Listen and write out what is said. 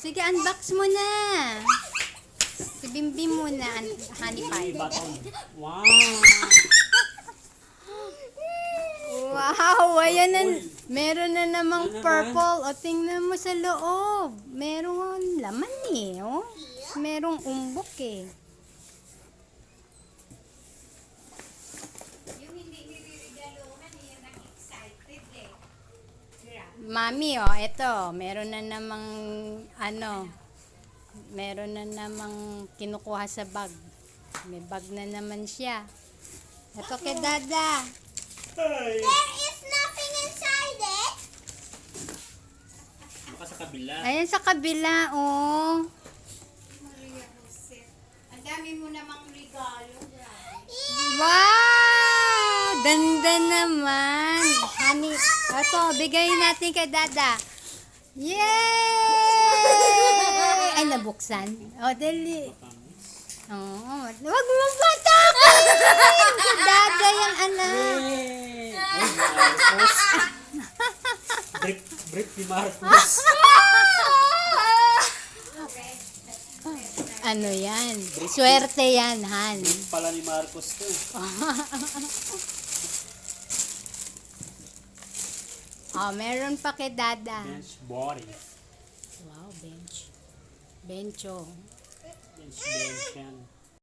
sige, unbox mo na. Si Bimbim muna, honey pie. Baton. Wow! Wow, ayan na. Meron na namang purple. O, tingnan mo sa loob. Meron laman eh, oh. Merong umbok eh. Yung hindi nire-regaluhan eh, yung excited eh. Mami, oh, eto. Meron na namang, meron na namang kinukuha sa bag. May bag na naman siya. Eto kay Dada. Hey! There is nothing inside it. Baka sa kabila. Ayan sa kabila, oh. Ang dami mo namang regalo. Wow! Ganda naman. Honey, ito, bigayin natin kay Dada. Yay! Ay, nabuksan. O, dali. Oo. Huwag mo patakot! Si Dada yung anak. Yay! Ay, Marcos. Brick ni Marcos. Ano yan? Swerte yan, Han. Pala ni Marcos to. Oh, meron pa kay Dada. Bench body. Wow, bench. Bencho. Bench yan.